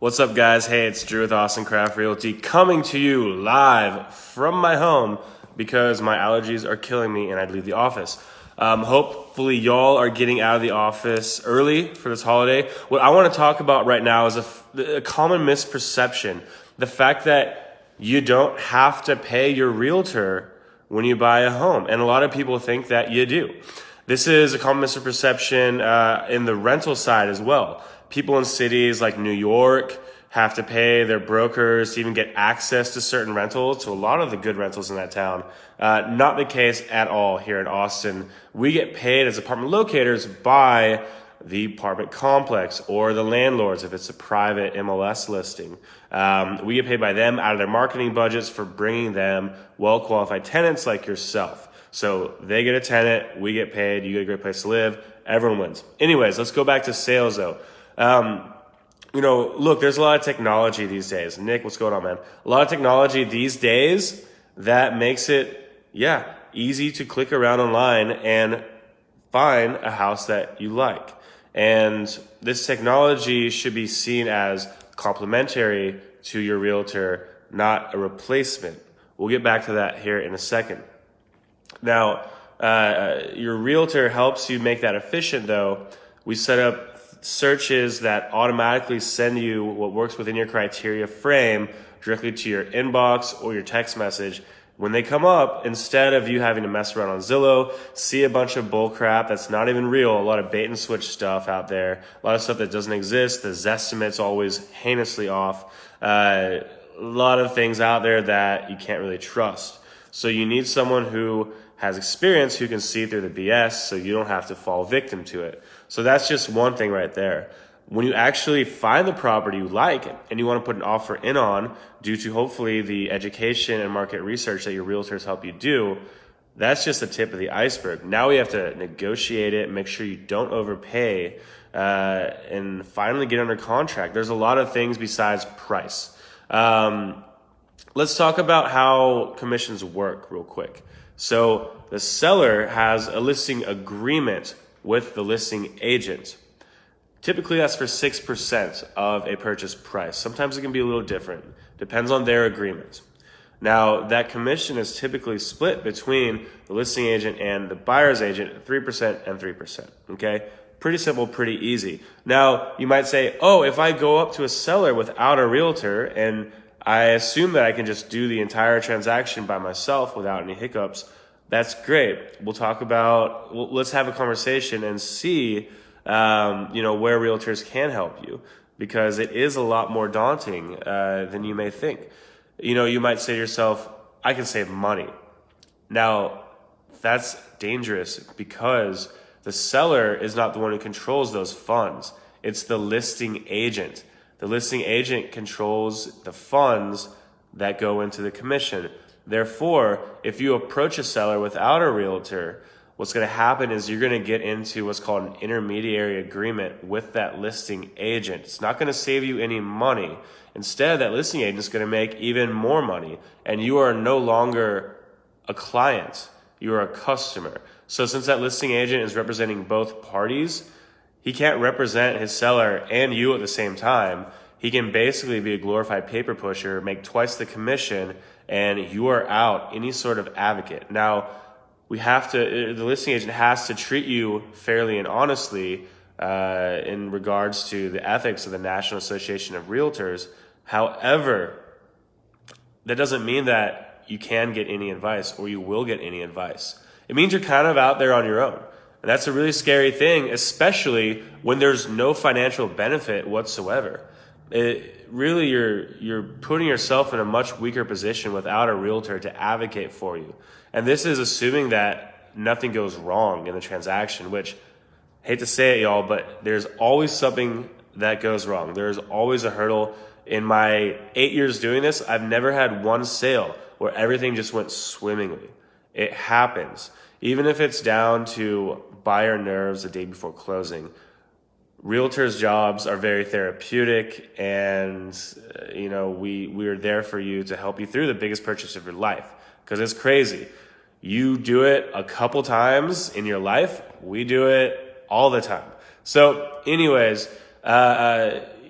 What's up, guys? Hey, it's Drew with Austin Craft Realty coming to you live from my home because my allergies are killing me and I'd leave the office. Hopefully y'all are getting out of the office early for this holiday. What I want to talk about right now is a common misperception. The fact that you don't have to pay your realtor when you buy a home. And a lot of people think that you do. This is a common misperception in the rental side as well. People in cities like New York have to pay their brokers to even get access to certain rentals, to a lot of the good rentals in that town. Not the case at all here in Austin. We get paid as apartment locators by the apartment complex or the landlords if it's a private MLS listing. We get paid by them out of their marketing budgets for bringing them well-qualified tenants like yourself. So they get a tenant, we get paid, you get a great place to live, everyone wins. Anyways, let's go back to sales though. Look, there's a lot of technology these days. Nick, what's going on, man? A lot of technology these days that makes it, easy to click around online and find a house that you like. And this technology should be seen as complementary to your realtor, not a replacement. We'll get back to that here in a second. Now, your realtor helps you make that efficient though. We set up searches that automatically send you what works within your criteria frame directly to your inbox or your text message. When they come up, instead of you having to mess around on Zillow, see a bunch of bull crap that's not even real, a lot of bait and switch stuff out there, a lot of stuff that doesn't exist, the Zestimate's always heinously off, a lot of things out there that you can't really trust. So you need someone who has experience who can see through the BS so you don't have to fall victim to it. So that's just one thing right there. When you actually find the property you like and you want to put an offer in on due to hopefully the education and market research that your realtors help you do, that's just the tip of the iceberg. Now we have to negotiate it, make sure you don't overpay, and finally get under contract. There's a lot of things besides price. Let's talk about how commissions work real quick. So the seller has a listing agreement with the listing agent. Typically that's for 6% of a purchase price. Sometimes it can be a little different. Depends on their agreement. Now that commission is typically split between the listing agent and the buyer's agent, 3% and 3%. Okay? Pretty simple, pretty easy. Now you might say, oh, if I go up to a seller without a realtor and I assume that I can just do the entire transaction by myself without any hiccups, that's great. Let's have a conversation and see, where realtors can help you, because it is a lot more daunting than you may think. You might say to yourself, I can save money. Now, that's dangerous because the seller is not the one who controls those funds. It's the listing agent. The listing agent controls the funds that go into the commission. Therefore, if you approach a seller without a realtor, what's going to happen is you're going to get into what's called an intermediary agreement with that listing agent. It's not going to save you any money. Instead, that listing agent is going to make even more money, and you are no longer a client. You are a customer. So since that listing agent is representing both parties, he can't represent his seller and you at the same time. He can basically be a glorified paper pusher, make twice the commission, and you are out any sort of advocate. Now, the listing agent has to treat you fairly and honestly in regards to the ethics of the National Association of Realtors. However, that doesn't mean that you can get any advice or you will get any advice. It means you're kind of out there on your own. And that's a really scary thing, especially when there's no financial benefit whatsoever. You're putting yourself in a much weaker position without a realtor to advocate for you. And this is assuming that nothing goes wrong in the transaction, which, hate to say it, y'all, but there's always something that goes wrong. There's always a hurdle. In my 8 years doing this, I've never had one sale where everything just went swimmingly. It happens. Even if it's down to buyer nerves the day before closing. Realtors' jobs are very therapeutic, and we are there for you to help you through the biggest purchase of your life, because it's crazy. You do it a couple times in your life. We do it all the time. So anyways,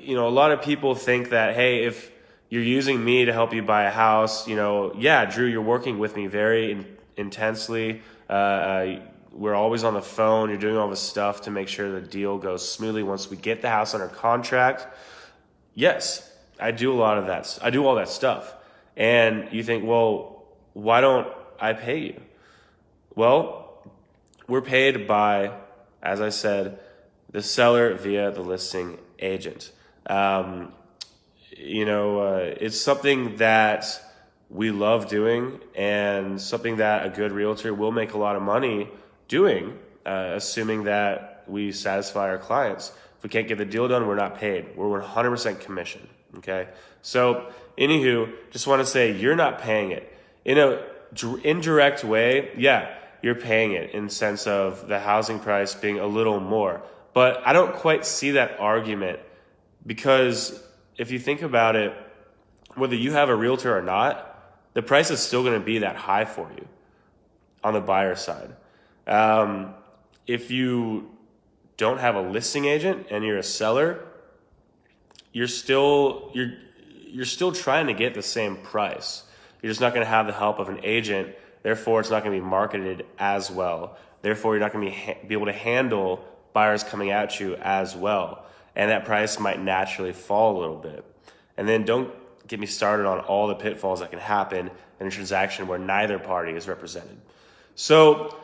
a lot of people think that, hey, if you're using me to help you buy a house, yeah, Drew, you're working with me very intensely. We're always on the phone. You're doing all this stuff to make sure the deal goes smoothly once we get the house under contract. Yes, I do a lot of that. I do all that stuff. And you think, well, why don't I pay you? Well, we're paid by, as I said, the seller via the listing agent. It's something that we love doing and something that a good realtor will make a lot of money doing, assuming that we satisfy our clients. If we can't get the deal done, we're not paid. We're 100% commission, okay? So, anywho, just want to say you're not paying it. In a indirect way, yeah, you're paying it in the sense of the housing price being a little more. But I don't quite see that argument, because if you think about it, whether you have a realtor or not, the price is still going to be that high for you on the buyer side. If you don't have a listing agent and you're a seller, you're still trying to get the same price. You're just not going to have the help of an agent. Therefore, it's not going to be marketed as well. Therefore, you're not going to be able to handle buyers coming at you as well. And that price might naturally fall a little bit. And then don't get me started on all the pitfalls that can happen in a transaction where neither party is represented. So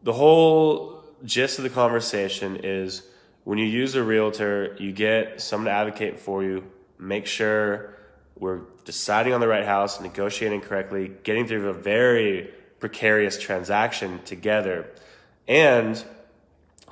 the whole gist of the conversation is, when you use a realtor, you get someone to advocate for you. Make sure we're deciding on the right house, negotiating correctly, getting through a very precarious transaction together. And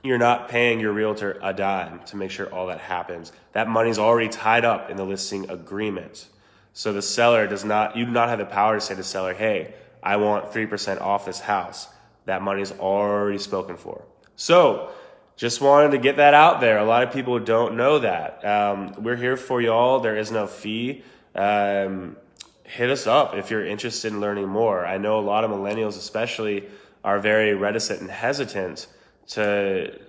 you're not paying your realtor a dime to make sure all that happens. That money's already tied up in the listing agreement. So the seller you do not have the power to say to the seller, hey, I want 3% off this house. That money's already spoken for. So just wanted to get that out there. A lot of people don't know that. We're here for y'all. There is no fee. Hit us up if you're interested in learning more. I know a lot of millennials especially are very reticent and hesitant to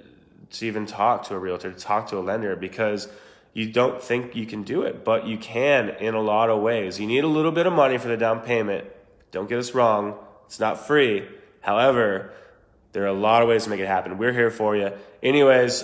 even talk to a realtor, to talk to a lender, because you don't think you can do it, but you can in a lot of ways. You need a little bit of money for the down payment. Don't get us wrong. It's not free. However, there are a lot of ways to make it happen. We're here for you. Anyways,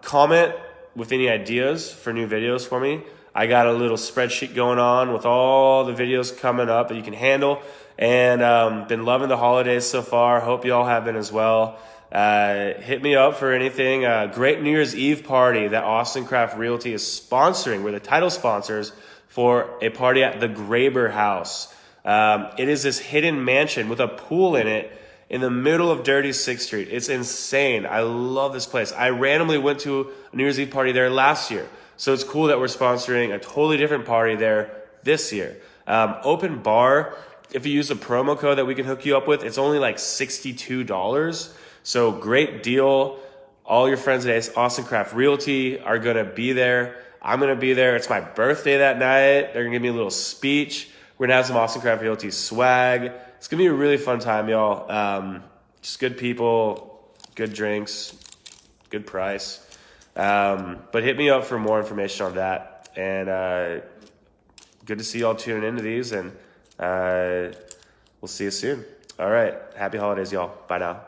comment with any ideas for new videos for me. I got a little spreadsheet going on with all the videos coming up that you can handle. And been loving the holidays so far. Hope you all have been as well. Hit me up for anything. Great New Year's Eve party that Austin Craft Realty is sponsoring. We're the title sponsors for a party at the Graber House. It is this hidden mansion with a pool in it in the middle of dirty 6th Street. It's insane. I love this place. I randomly went to a New Year's Eve party there last year. So it's cool that we're sponsoring a totally different party there this year. Open bar. If you use a promo code that we can hook you up with, it's only like $62. So great deal. All your friends at Austin Craft Realty are going to be there. I'm going to be there. It's my birthday that night. They're going to give me a little speech. We're going to have some Austin Craft Realty swag. It's going to be a really fun time, y'all. Just good people, good drinks, good price. But hit me up for more information on that. And good to see y'all tuning into these. And we'll see you soon. All right. Happy holidays, y'all. Bye now.